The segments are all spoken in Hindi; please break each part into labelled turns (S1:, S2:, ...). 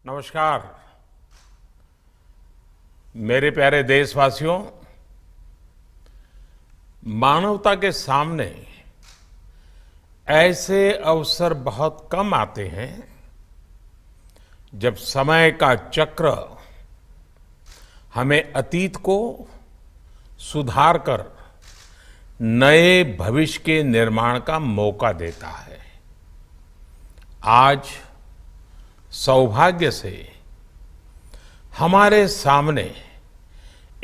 S1: नमस्कार मेरे प्यारे देशवासियों। मानवता के सामने ऐसे अवसर बहुत कम आते हैं जब समय का चक्र हमें अतीत को सुधार कर नए भविष्य के निर्माण का मौका देता है। आज सौभाग्य से हमारे सामने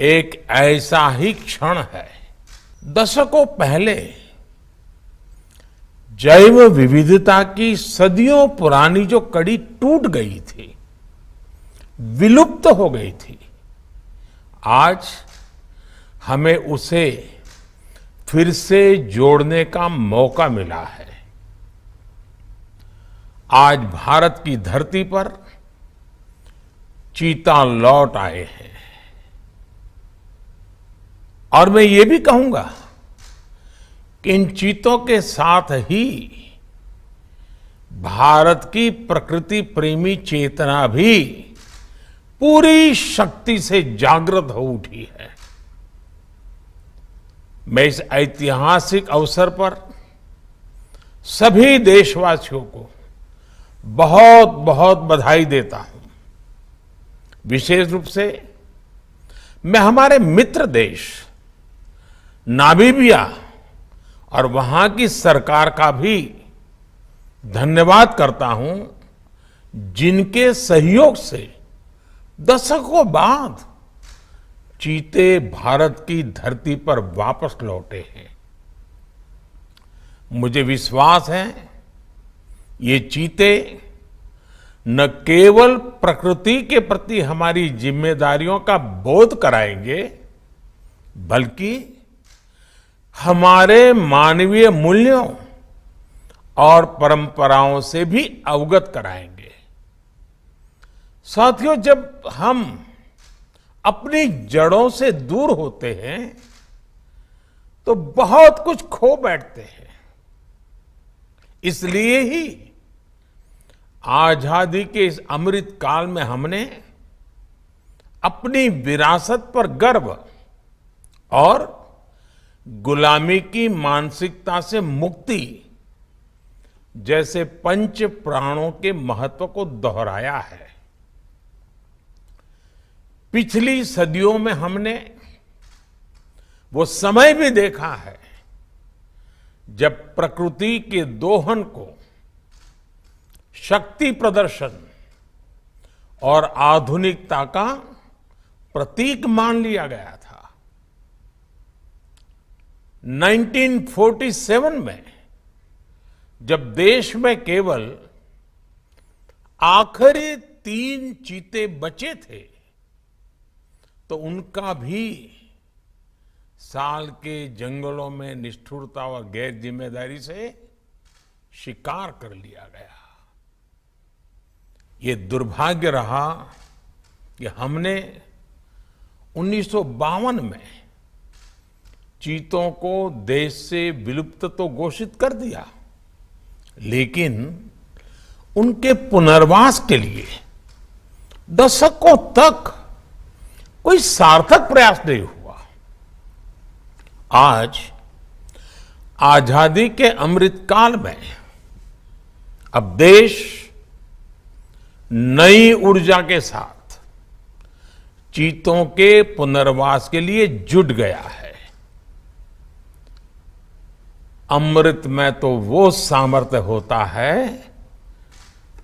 S1: एक ऐसा ही क्षण है। दशकों पहले जैव विविधता की सदियों पुरानी जो कड़ी टूट गई थी, विलुप्त हो गई थी, आज हमें उसे फिर से जोड़ने का मौका मिला है। आज भारत की धरती पर चीता लौट आए हैं और मैं ये भी कहूंगा कि इन चीतों के साथ ही भारत की प्रकृति प्रेमी चेतना भी पूरी शक्ति से जागृत हो उठी है। मैं इस ऐतिहासिक अवसर पर सभी देशवासियों को बहुत बहुत बधाई देता हूं। विशेष रूप से मैं हमारे मित्र देश नामीबिया और वहां की सरकार का भी धन्यवाद करता हूं, जिनके सहयोग से दशकों बाद चीते भारत की धरती पर वापस लौटे हैं। मुझे विश्वास है ये चीते न केवल प्रकृति के प्रति हमारी जिम्मेदारियों का बोध कराएंगे, बल्कि हमारे मानवीय मूल्यों और परंपराओं से भी अवगत कराएंगे। साथियों, जब हम अपनी जड़ों से दूर होते हैं तो बहुत कुछ खो बैठते हैं। इसलिए ही आजादी के इस अमृत काल में हमने अपनी विरासत पर गर्व और गुलामी की मानसिकता से मुक्ति जैसे पंच प्राणों के महत्व को दोहराया है। पिछली सदियों में हमने वो समय भी देखा है जब प्रकृति के दोहन को शक्ति प्रदर्शन और आधुनिकता का प्रतीक मान लिया गया था। 1947 में जब देश में केवल आखिरी 3 चीते बचे थे तो उनका भी साल के जंगलों में निष्ठुरता और गैर जिम्मेदारी से शिकार कर लिया गया। ये दुर्भाग्य रहा कि हमने 1952 में चीतों को देश से विलुप्त तो घोषित कर दिया, लेकिन उनके पुनर्वास के लिए दशकों तक कोई सार्थक प्रयास नहीं हुआ। आज आजादी के अमृत काल में अब देश नई ऊर्जा के साथ चीतों के पुनर्वास के लिए जुट गया है। अमृत में तो वो सामर्थ्य होता है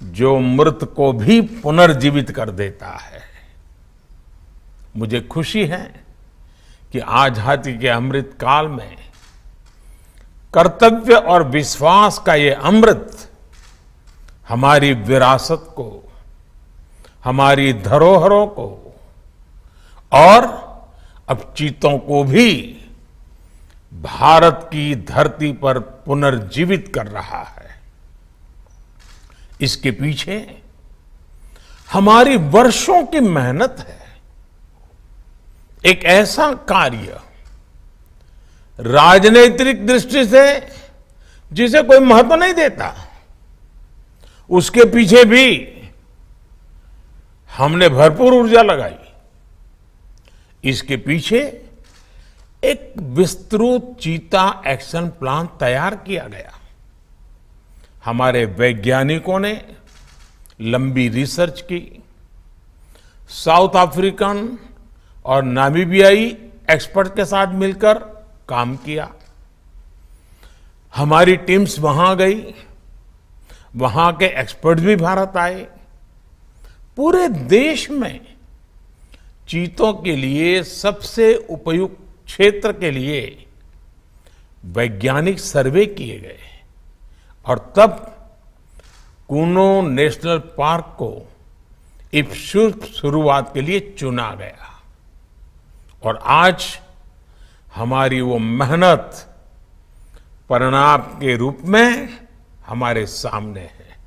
S1: जो मृत को भी पुनर्जीवित कर देता है। मुझे खुशी है कि आजादी के अमृत काल में कर्तव्य और विश्वास का ये अमृत हमारी विरासत को, हमारी धरोहरों को और अब चीतों को भी भारत की धरती पर पुनर्जीवित कर रहा है। इसके पीछे हमारी वर्षों की मेहनत है। एक ऐसा कार्य राजनीतिक दृष्टि से जिसे कोई महत्व नहीं देता, उसके पीछे भी हमने भरपूर ऊर्जा लगाई। इसके पीछे एक विस्तृत चीता एक्शन प्लान तैयार किया गया। हमारे वैज्ञानिकों ने लंबी रिसर्च की, साउथ अफ्रीकन और नामीबियाई एक्सपर्ट के साथ मिलकर काम किया। हमारी टीम्स वहां गई, वहां के एक्सपर्ट भी भारत आए। पूरे देश में चीतों के लिए सबसे उपयुक्त क्षेत्र के लिए वैज्ञानिक सर्वे किए गए और तब कूनो नेशनल पार्क को इस शुभ शुरुआत के लिए चुना गया। और आज हमारी वो मेहनत परिणाम के रूप में हमारे सामने है।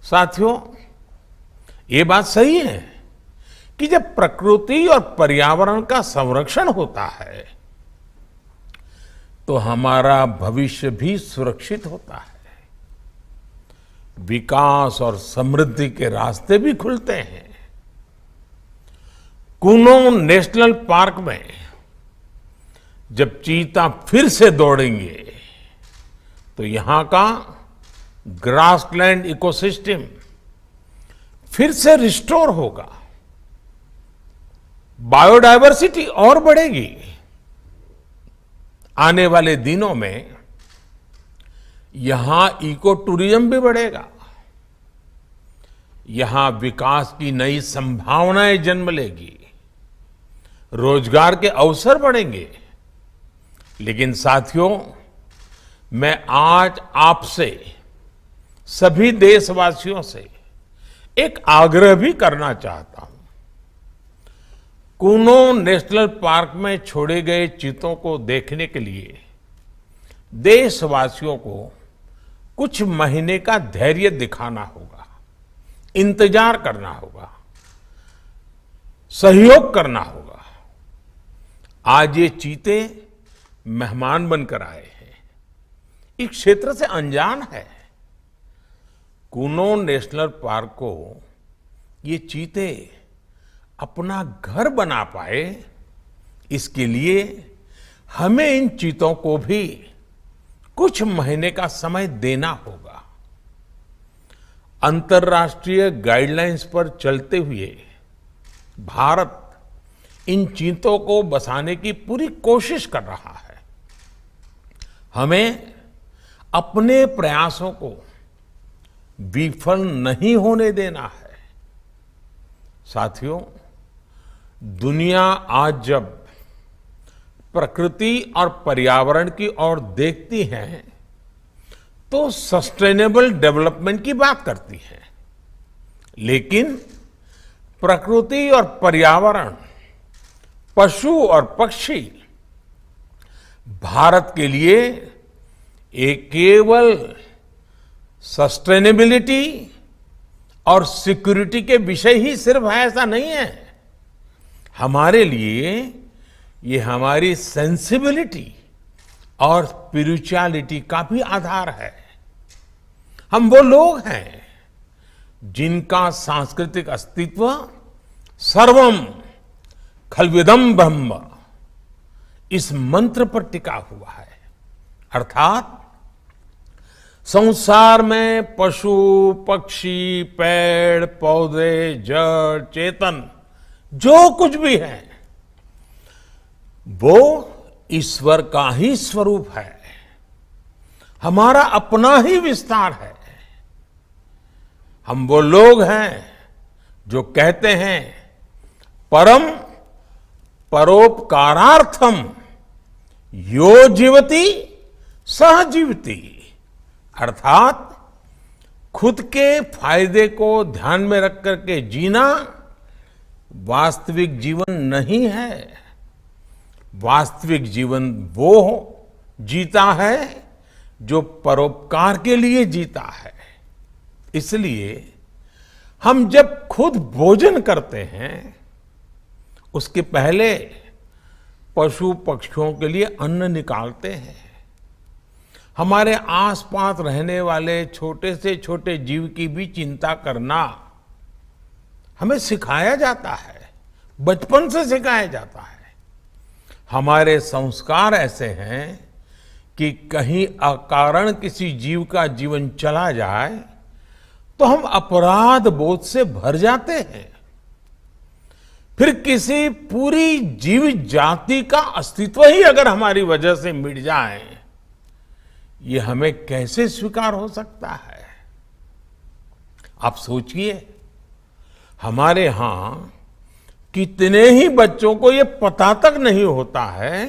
S1: साथियों, ये बात सही है कि जब प्रकृति और पर्यावरण का संरक्षण होता है तो हमारा भविष्य भी सुरक्षित होता है, विकास और समृद्धि के रास्ते भी खुलते हैं। कूनो नेशनल पार्क में जब चीता फिर से दौड़ेंगे तो यहां का ग्रासलैंड इकोसिस्टम फिर से रिस्टोर होगा, बायोडायवर्सिटी और बढ़ेगी। आने वाले दिनों में यहां इको टूरिज्म भी बढ़ेगा, यहां विकास की नई संभावनाएं जन्म लेगी, रोजगार के अवसर बढ़ेंगे। लेकिन साथियों, मैं आज आपसे सभी देशवासियों से एक आग्रह भी करना चाहता हूं। कूनो नेशनल पार्क में छोड़े गए चीतों को देखने के लिए देशवासियों को कुछ महीने का धैर्य दिखाना होगा, इंतजार करना होगा, सहयोग करना होगा। आज ये चीते मेहमान बनकर आए हैं, इस क्षेत्र से अनजान है। कूनो नेशनल पार्क को ये चीते अपना घर बना पाए, इसके लिए हमें इन चीतों को भी कुछ महीने का समय देना होगा। अंतर्राष्ट्रीय गाइडलाइंस पर चलते हुए भारत इन चीतों को बसाने की पूरी कोशिश कर रहा है। हमें अपने प्रयासों को विफल नहीं होने देना है। साथियों, दुनिया आज जब प्रकृति और पर्यावरण की ओर देखती है तो सस्टेनेबल डेवलपमेंट की बात करती है, लेकिन प्रकृति और पर्यावरण, पशु और पक्षी भारत के लिए एक केवल सस्टेनेबिलिटी और सिक्योरिटी के विषय ही सिर्फ है, ऐसा नहीं है। हमारे लिए ये हमारी सेंसिबिलिटी और स्पिरिचुअलिटी का भी आधार है। हम वो लोग हैं जिनका सांस्कृतिक अस्तित्व सर्वम खल्विदम ब्रह्म इस मंत्र पर टिका हुआ है। अर्थात संसार में पशु, पक्षी, पेड़, पौधे, जड़, चेतन जो कुछ भी है वो ईश्वर का ही स्वरूप है, हमारा अपना ही विस्तार है। हम वो लोग हैं जो कहते हैं परम परोपकारार्थम यो जीवति सह जीवति, अर्थात खुद के फायदे को ध्यान में रख करके जीना वास्तविक जीवन नहीं है। वास्तविक जीवन वो जीता है जो परोपकार के लिए जीता है। इसलिए हम जब खुद भोजन करते हैं उसके पहले पशु पक्षियों के लिए अन्न निकालते हैं। हमारे आसपास रहने वाले छोटे से छोटे जीव की भी चिंता करना हमें सिखाया जाता है, बचपन से सिखाया जाता है। हमारे संस्कार ऐसे हैं कि कहीं अकारण किसी जीव का जीवन चला जाए तो हम अपराध बोध से भर जाते हैं। फिर किसी पूरी जीव जाति का अस्तित्व ही अगर हमारी वजह से मिट जाए, ये हमें कैसे स्वीकार हो सकता है? आप सोचिए, हमारे यहां कितने ही बच्चों को ये पता तक नहीं होता है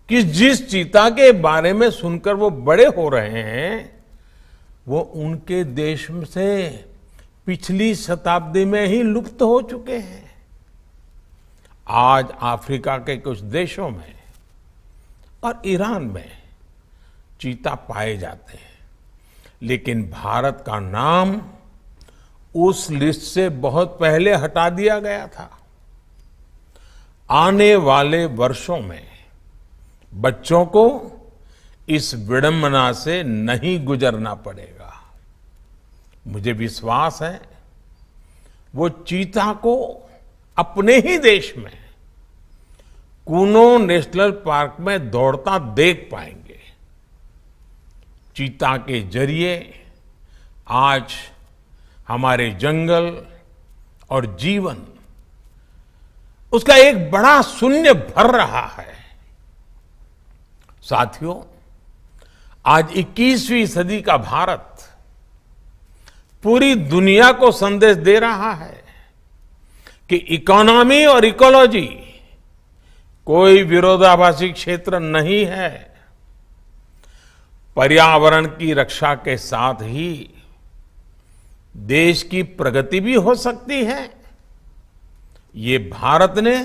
S1: कि जिस चीता के बारे में सुनकर वो बड़े हो रहे हैं, वो उनके देश से पिछली शताब्दी में ही लुप्त हो चुके हैं। आज अफ्रीका के कुछ देशों में और ईरान में चीता पाए जाते हैं, लेकिन भारत का नाम उस लिस्ट से बहुत पहले हटा दिया गया था। आने वाले वर्षों में बच्चों को इस विडंबना से नहीं गुजरना पड़ेगा। मुझे विश्वास है वो चीता को अपने ही देश में कूनो नेशनल पार्क में दौड़ता देख पाएंगे। चीता के जरिए आज हमारे जंगल और जीवन, उसका एक बड़ा शून्य भर रहा है। साथियों, आज 21वीं सदी का भारत पूरी दुनिया को संदेश दे रहा है कि इकोनॉमी और इकोलॉजी कोई विरोधाभासी क्षेत्र नहीं है। पर्यावरण की रक्षा के साथ ही देश की प्रगति भी हो सकती है। ये भारत ने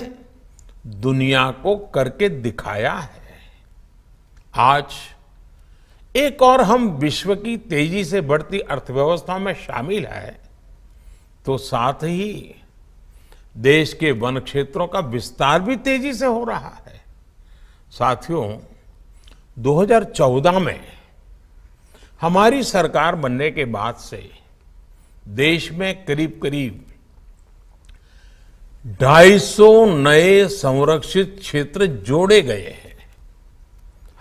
S1: दुनिया को करके दिखाया है। आज एक और हम विश्व की तेजी से बढ़ती अर्थव्यवस्था में शामिल है, तो साथ ही देश के वन क्षेत्रों का विस्तार भी तेजी से हो रहा है। साथियों, 2014 में हमारी सरकार बनने के बाद से देश में करीब करीब 250 नए संरक्षित क्षेत्र जोड़े गए हैं।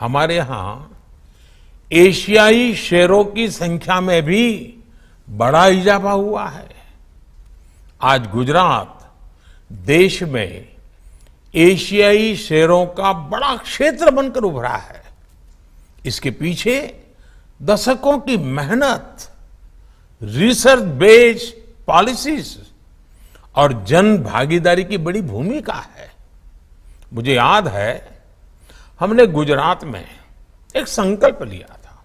S1: हमारे यहां एशियाई शेरों की संख्या में भी बड़ा इजाफा हुआ है। आज गुजरात देश में एशियाई शेरों का बड़ा क्षेत्र बनकर उभरा है। इसके पीछे दशकों की मेहनत, रिसर्च बेस्ड पॉलिसीज और जन भागीदारी की बड़ी भूमिका है। मुझे याद है, हमने गुजरात में एक संकल्प लिया था,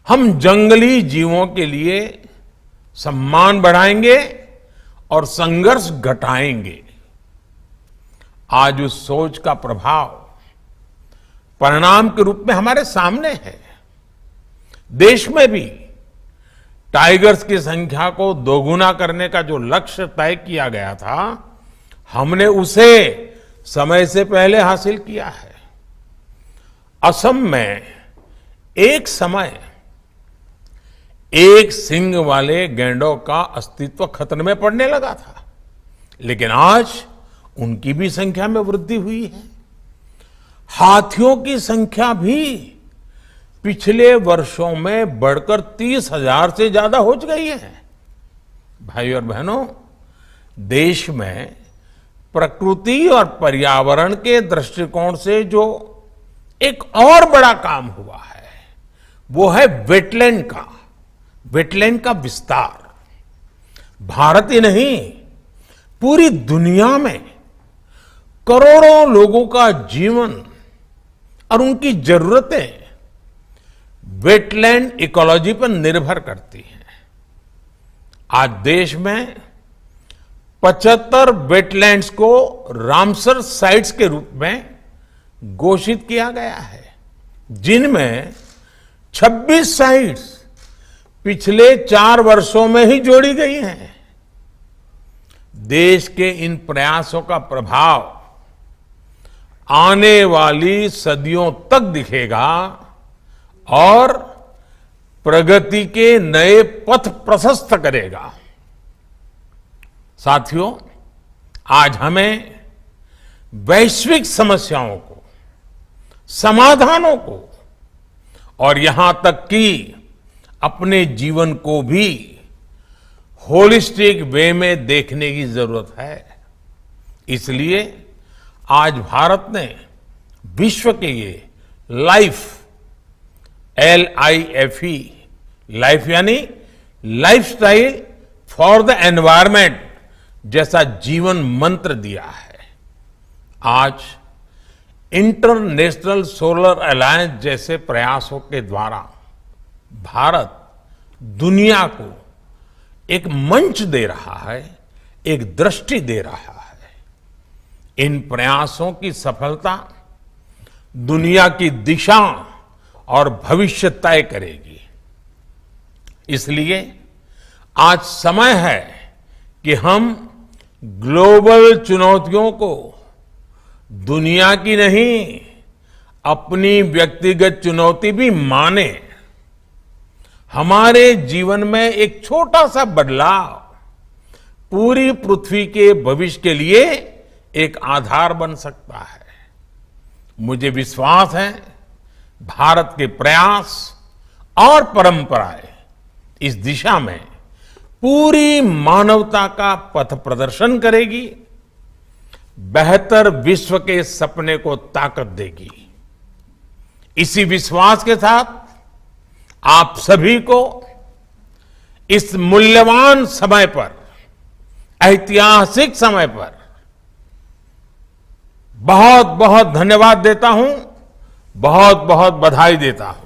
S1: हम जंगली जीवों के लिए सम्मान बढ़ाएंगे और संघर्ष घटाएंगे। आज उस सोच का प्रभाव परिणाम के रूप में हमारे सामने है। देश में भी टाइगर्स की संख्या को दोगुना करने का जो लक्ष्य तय किया गया था, हमने उसे समय से पहले हासिल किया है। असम में एक समय एक सींग वाले गैंडों का अस्तित्व खतरे में पड़ने लगा था, लेकिन आज उनकी भी संख्या में वृद्धि हुई है। हाथियों की संख्या भी पिछले वर्षों में बढ़कर 30,000 से ज्यादा हो गई है। भाई और बहनों, देश में प्रकृति और पर्यावरण के दृष्टिकोण से जो एक और बड़ा काम हुआ है, वो है वेटलैंड का विस्तार। भारत ही नहीं, पूरी दुनिया में करोड़ों लोगों का जीवन और उनकी जरूरतें वेटलैंड इकोलॉजी पर निर्भर करती हैं। आज देश में 75 वेटलैंड्स को रामसर साइट्स के रूप में घोषित किया गया है, जिनमें 26 साइट्स पिछले 4 वर्षों में ही जोड़ी गई हैं। देश के इन प्रयासों का प्रभाव आने वाली सदियों तक दिखेगा और प्रगति के नए पथ प्रशस्त करेगा। साथियों, आज हमें वैश्विक समस्याओं को, समाधानों को और यहां तक कि अपने जीवन को भी होलिस्टिक वे में देखने की जरूरत है। इसलिए आज भारत ने विश्व के लिए लाइफ, LIFE, लाइफ यानी लाइफस्टाइल फॉर द एनवायरमेंट जैसा जीवन मंत्र दिया है। आज इंटरनेशनल सोलर अलायंस जैसे प्रयासों के द्वारा भारत दुनिया को एक मंच दे रहा है, एक दृष्टि दे रहा है। इन प्रयासों की सफलता दुनिया की दिशा और भविष्य तय करेगी। इसलिए आज समय है कि हम ग्लोबल चुनौतियों को दुनिया की नहीं, अपनी व्यक्तिगत चुनौती भी माने। हमारे जीवन में एक छोटा सा बदलाव पूरी पृथ्वी के भविष्य के लिए एक आधार बन सकता है। मुझे विश्वास है भारत के प्रयास और परंपराएं इस दिशा में पूरी मानवता का पथ प्रदर्शन करेगी, बेहतर विश्व के सपने को ताकत देगी। इसी विश्वास के साथ आप सभी को इस मूल्यवान समय पर, ऐतिहासिक समय पर बहुत बहुत धन्यवाद देता हूं, बहुत बहुत बधाई देता हूं।